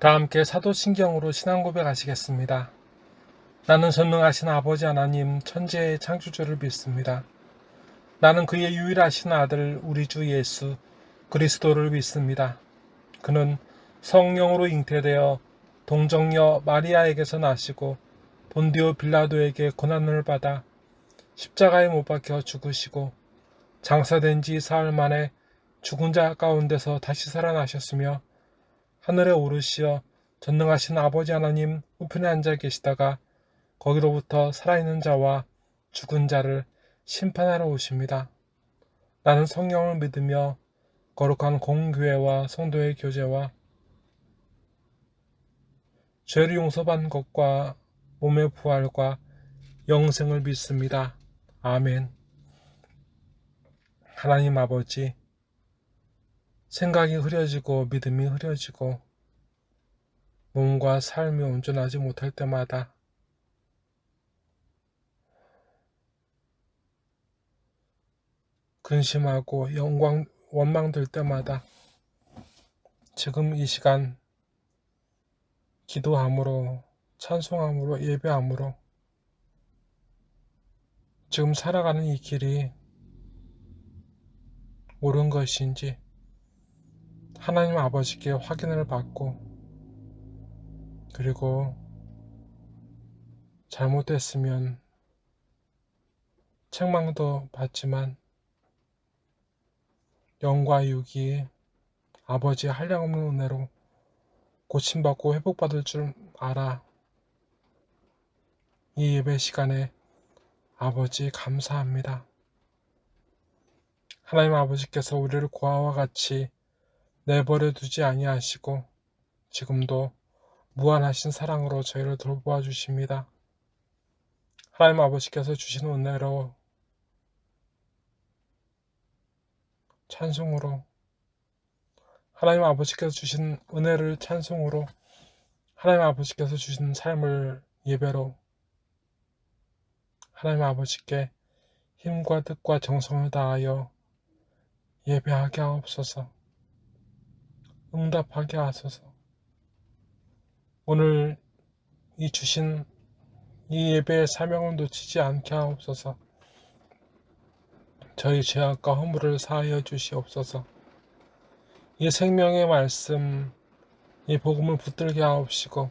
다 함께 사도신경으로 신앙 고백하시겠습니다. 나는 전능하신 아버지 하나님 천지의 창조주를 믿습니다. 나는 그의 유일하신 아들 우리 주 예수 그리스도를 믿습니다. 그는 성령으로 잉태되어 동정녀 마리아에게서 나시고 본디오 빌라도에게 고난을 받아 십자가에 못 박혀 죽으시고 장사된 지 사흘 만에 죽은 자 가운데서 다시 살아나셨으며 하늘에 오르시어 전능하신 아버지 하나님 우편에 앉아 계시다가 거기로부터 살아있는 자와 죽은 자를 심판하러 오십니다. 나는 성령을 믿으며 거룩한 공교회와 성도의 교제와 죄를 용서받는 것과 몸의 부활과 영생을 믿습니다. 아멘. 하나님 아버지, 생각이 흐려지고 믿음이 흐려지고 몸과 삶이 온전하지 못할 때마다 근심하고 원망될 때마다 지금 이 시간 기도함으로 찬송함으로 예배함으로 지금 살아가는 이 길이 옳은 것인지 하나님 아버지께 확인을 받고 그리고 잘못됐으면 책망도 받지만 영과 육이 아버지의 한량없는 은혜로 고침받고 회복받을 줄 알아. 이 예배 시간에 아버지 감사합니다. 하나님 아버지께서 우리를 고아와 같이 내버려 두지 아니하시고 지금도 무한하신 사랑으로 저희를 돌보아 주십니다. 하나님 아버지께서 주신 은혜로 찬송으로 하나님 아버지께서 주신 은혜를 찬송으로 하나님 아버지께서 주신 삶을 예배로 하나님 아버지께 힘과 뜻과 정성을 다하여 예배하게 하옵소서. 응답하게 하소서. 오늘 이 주신 이 예배의 사명을 놓치지 않게 하옵소서. 저희 죄악과 허물을 사하여 주시옵소서. 이 생명의 말씀, 이 복음을 붙들게 하옵시고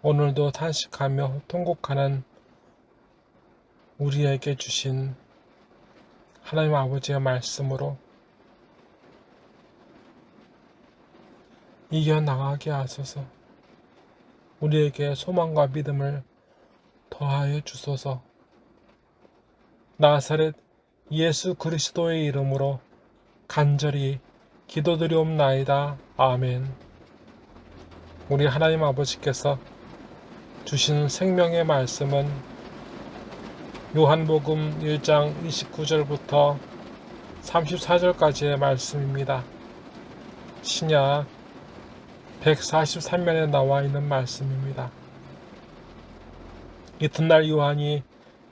오늘도 탄식하며 통곡하는 우리에게 주신 하나님 아버지의 말씀으로 이겨나가게 하소서. 우리에게 소망과 믿음을 더하여 주소서. 나사렛 예수 그리스도의 이름으로 간절히 기도드리옵나이다. 아멘. 우리 하나님 아버지께서 주신 생명의 말씀은 요한복음 1장 29절부터 34절까지의 말씀입니다. 신약 143면에 나와 있는 말씀입니다. 이튿날 요한이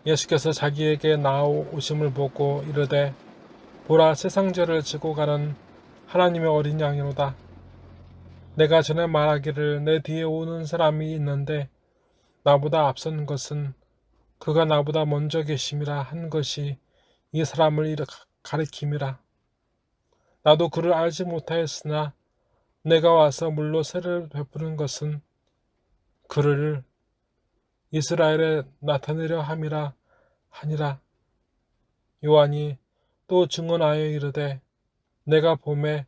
예수께서 자기에게 나오심을 보고 이르되 보라 세상 죄를 지고 가는 하나님의 어린 양이로다. 내가 전에 말하기를 내 뒤에 오는 사람이 있는데 나보다 앞선 것은 그가 나보다 먼저 계심이라 한 것이 이 사람을 가리킴이라. 나도 그를 알지 못하였으나 내가 와서 물로 세를 베푸는 것은 그를 이스라엘에 나타내려 함이라 하니라. 요한이 또 증언하여 이르되 내가 봄에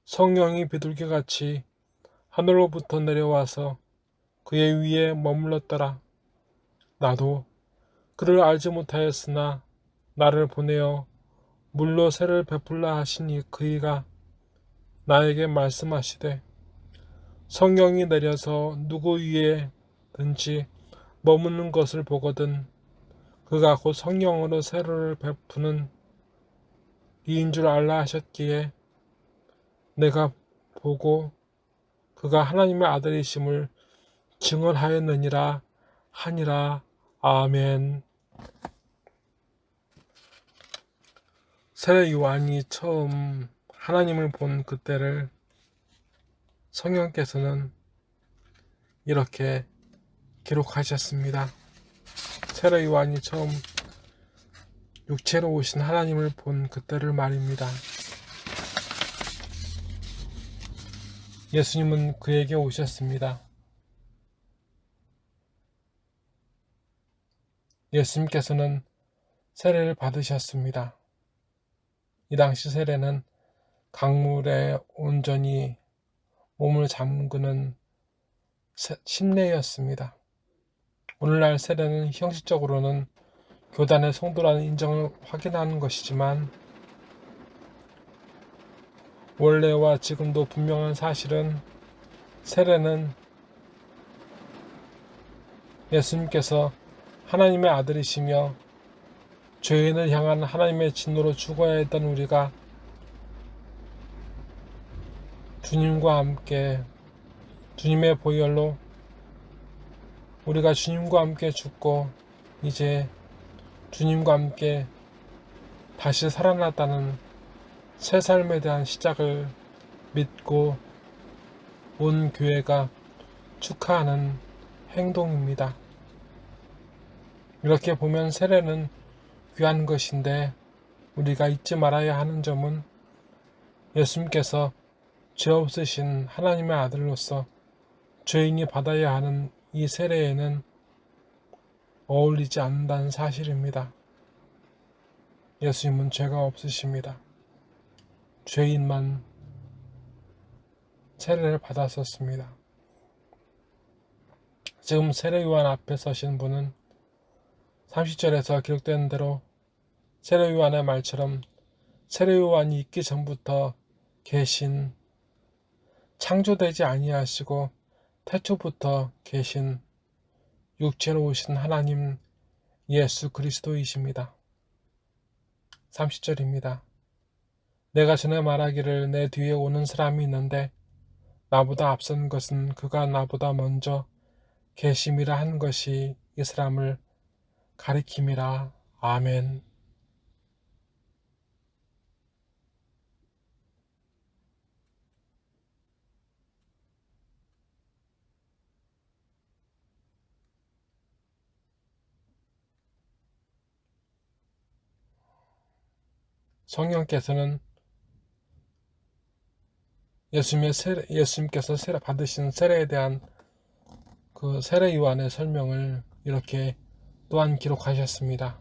성령이 비둘기같이 하늘로부터 내려와서 그의 위에 머물렀더라. 나도 그를 알지 못하였으나 나를 보내어 물로 세를 베풀라 하시니 그이가 나에게 말씀하시되 성령이 내려서 누구 위에든지 머무는 것을 보거든 그가 곧 성령으로 세를 베푸는 이인 줄 알라 하셨기에 내가 보고 그가 하나님의 아들이심을 증언하였느니라 하니라. 아멘. 세례 요한이 처음 하나님을 본 그때를 성령께서는 이렇게 기록하셨습니다. 세례 요한이 처음 육체로 오신 하나님을 본 그때를 말입니다. 예수님은 그에게 오셨습니다. 예수님께서는 세례를 받으셨습니다. 이 당시 세례는 강물에 온전히 몸을 잠그는 침례였습니다. 오늘날 세례는 형식적으로는 교단의 성도라는 인정을 확인하는 것이지만 원래와 지금도 분명한 사실은 세례는 예수님께서 하나님의 아들이시며 죄인을 향한 하나님의 진노로 죽어야 했던 우리가 주님과 함께 주님의 보혈로 우리가 주님과 함께 죽고 이제 주님과 함께 다시 살아났다는 새 삶에 대한 시작을 믿고 온 교회가 축하하는 행동입니다. 이렇게 보면 세례는 귀한 것인데 우리가 잊지 말아야 하는 점은 예수님께서 죄 없으신 하나님의 아들로서 죄인이 받아야 하는 이 세례에는 어울리지 않는다는 사실입니다. 예수님은 죄가 없으십니다. 죄인만 세례를 받았었습니다. 지금 세례 요한 앞에 서신 분은 30절에서 기록된 대로 세례 요한의 말처럼 세례 요한이 있기 전부터 계신 창조되지 아니하시고 태초부터 계신 육체로 오신 하나님 예수 그리스도이십니다. 30절입니다. 내가 전에 말하기를 내 뒤에 오는 사람이 있는데 나보다 앞선 것은 그가 나보다 먼저 계심이라 한 것이 이 사람을 가리킴이라. 아멘. 성령께서는 예수님께서 받으신 세례에 대한 그 세례 요한의 설명을 이렇게 또한 기록하셨습니다.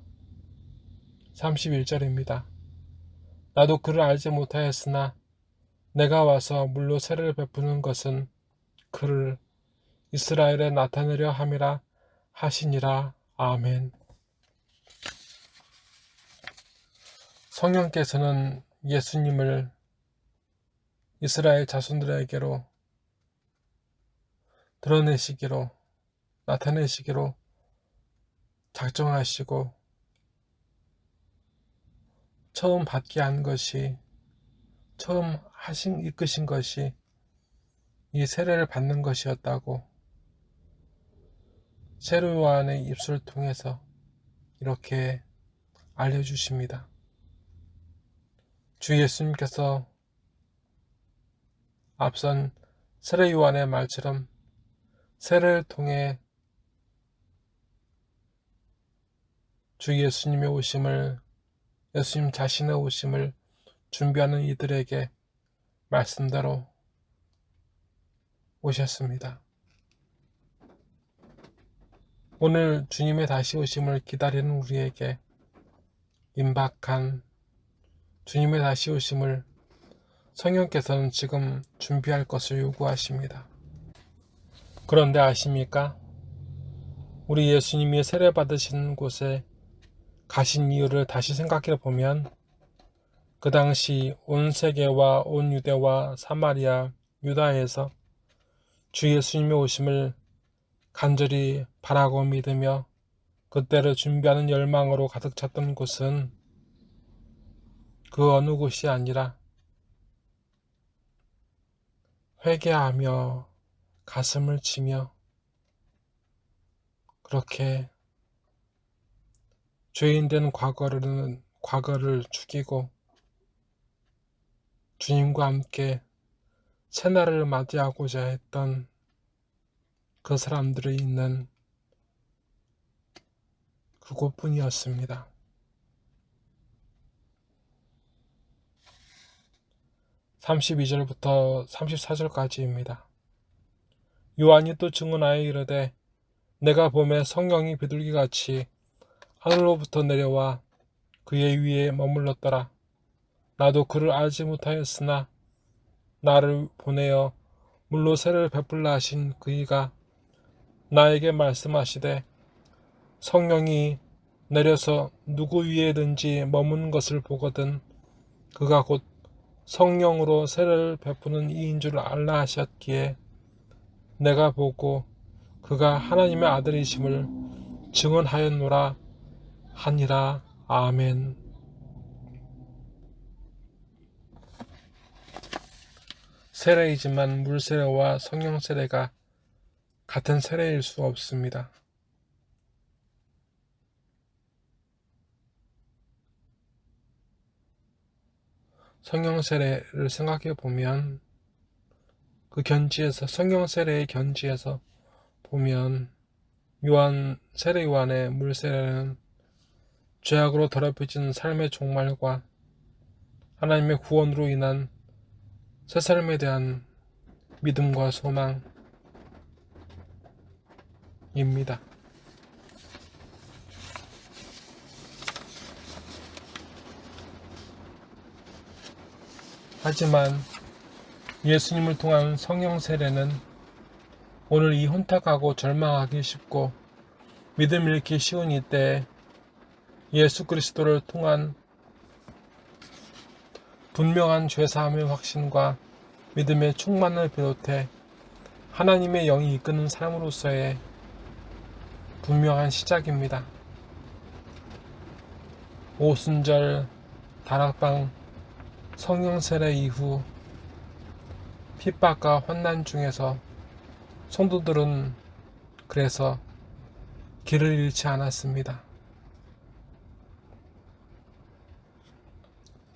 31절입니다. 나도 그를 알지 못하였으나 내가 와서 물로 세례를 베푸는 것은 그를 이스라엘에 나타내려 함이라 하시니라. 아멘. 성령께서는 예수님을 이스라엘 자손들에게로 드러내시기로 나타내시기로 작정하시고 처음 받게 한 것이 처음 이끄신 것이 이 세례를 받는 것이었다고 세례 요한의 입술을 통해서 이렇게 알려주십니다. 주 예수님께서 앞선 세례 요한의 말처럼 세례를 통해 주 예수님의 오심을 예수님 자신의 오심을 준비하는 이들에게 말씀대로 오셨습니다. 오늘 주님의 다시 오심을 기다리는 우리에게 임박한 주님의 다시 오심을 성령께서는 지금 준비할 것을 요구하십니다. 그런데 아십니까? 우리 예수님이 세례 받으신 곳에 가신 이유를 다시 생각해 보면 그 당시 온 세계와 온 유대와 사마리아, 유다에서 주 예수님의 오심을 간절히 바라고 믿으며 그때를 준비하는 열망으로 가득 찼던 곳은 그 어느 곳이 아니라 회개하며 가슴을 치며 그렇게 죄인된 과거를 죽이고 주님과 함께 새날을 맞이하고자 했던 그 사람들이 있는 그곳뿐이었습니다. 32절부터 34절까지입니다. 요한이 또 증언하여 이르되 내가 보매 성령이 비둘기같이 하늘로부터 내려와 그의 위에 머물렀더라. 나도 그를 알지 못하였으나 나를 보내어 물로 새를 베풀라 하신 그이가 나에게 말씀하시되 성령이 내려서 누구 위에든지 머무는 것을 보거든 그가 곧 성령으로 새를 베푸는 이인 줄 알라 하셨기에 내가 보고 그가 하나님의 아들이심을 증언하였노라 하니라. 아멘. 세례이지만 물세례와 성령 세례가 같은 세례일 수 없습니다. 성령 세례를 생각해 보면 그 견지에서 성령 세례의 견지에서 보면 세례 요한의 물 세례는 죄악으로 더럽혀진 삶의 종말과 하나님의 구원으로 인한 새 삶에 대한 믿음과 소망입니다. 하지만 예수님을 통한 성령 세례는 오늘 이 혼탁하고 절망하기 쉽고 믿음 잃기 쉬운 이때에 예수 그리스도를 통한 분명한 죄사함의 확신과 믿음의 충만을 비롯해 하나님의 영이 이끄는 삶으로서의 분명한 시작입니다. 오순절, 다락방, 성령 세례 이후 핍박과 환난 중에서 성도들은 그래서 길을 잃지 않았습니다.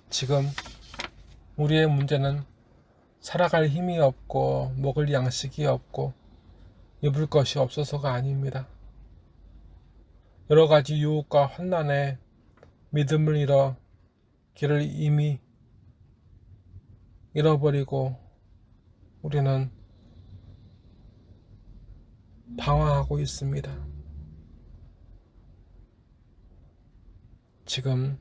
지금 우리의 문제는 살아갈 힘이 없고 먹을 양식이 없고 입을 것이 없어서가 아닙니다. 여러 가지 유혹과 환난에 믿음을 잃어 길을 이미 잃어버리고 우리는 방황하고 있습니다. 지금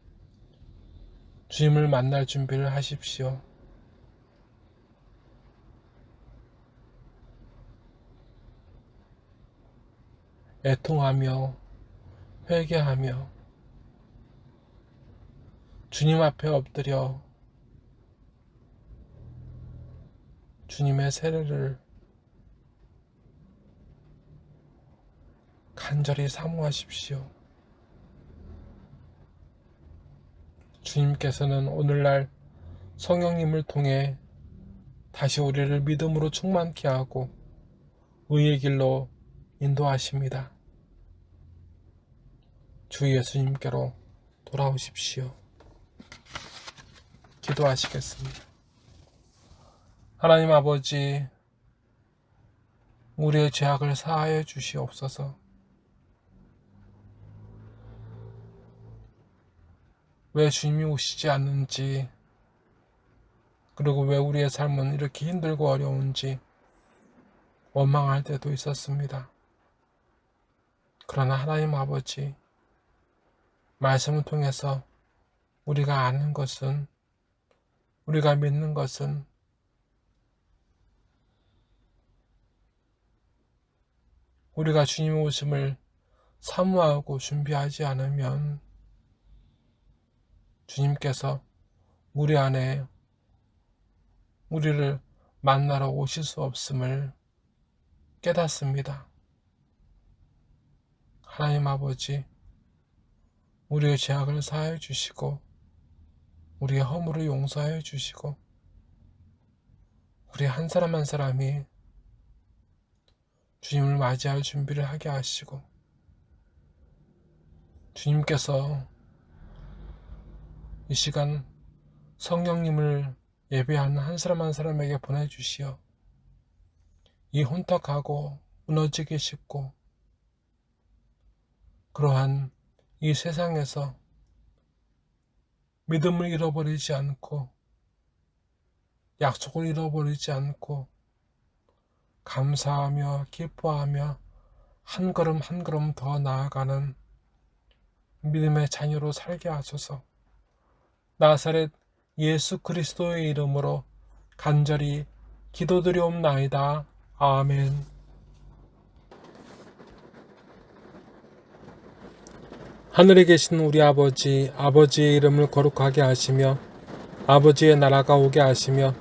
주님을 만날 준비를 하십시오. 애통하며 회개하며 주님 앞에 엎드려 주님의 세례를 간절히 사모하십시오. 주님께서는 오늘날 성령님을 통해 다시 우리를 믿음으로 충만케 하고 의의 길로 인도하십니다. 주 예수님께로 돌아오십시오. 기도하시겠습니다. 하나님 아버지, 우리의 죄악을 사하여 주시옵소서. 왜 주님이 오시지 않는지, 그리고 왜 우리의 삶은 이렇게 힘들고 어려운지 원망할 때도 있었습니다. 그러나 하나님 아버지, 말씀을 통해서 우리가 아는 것은, 우리가 믿는 것은 우리가 주님의 오심을 사모하고 준비하지 않으면 주님께서 우리 안에 우리를 만나러 오실 수 없음을 깨닫습니다. 하나님 아버지, 우리의 죄악을 사하여 주시고 우리의 허물을 용서하여 주시고 우리 한 사람 한 사람이 주님을 맞이할 준비를 하게 하시고 주님께서 이 시간 성령님을 예배하는 한 사람 한 사람에게 보내주시어 이 혼탁하고 무너지기 쉽고 그러한 이 세상에서 믿음을 잃어버리지 않고 약속을 잃어버리지 않고 감사하며 기뻐하며 한 걸음 한 걸음 더 나아가는 믿음의 자녀로 살게 하소서. 나사렛 예수 그리스도의 이름으로 간절히 기도드리옵나이다. 아멘. 하늘에 계신 우리 아버지, 아버지의 이름을 거룩하게 하시며 아버지의 나라가 오게 하시며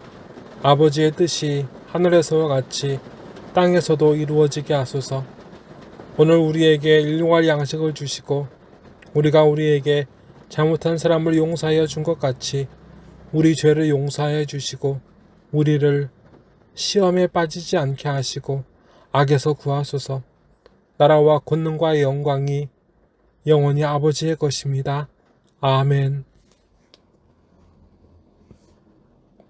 아버지의 뜻이 하늘에서와 같이 땅에서도 이루어지게 하소서. 오늘 우리에게 일용할 양식을 주시고 우리가 우리에게 잘못한 사람을 용서하여 준 것 같이 우리 죄를 용서하여 주시고 우리를 시험에 빠지지 않게 하시고 악에서 구하소서. 나라와 권능과 영광이 영원히 아버지의 것입니다. 아멘.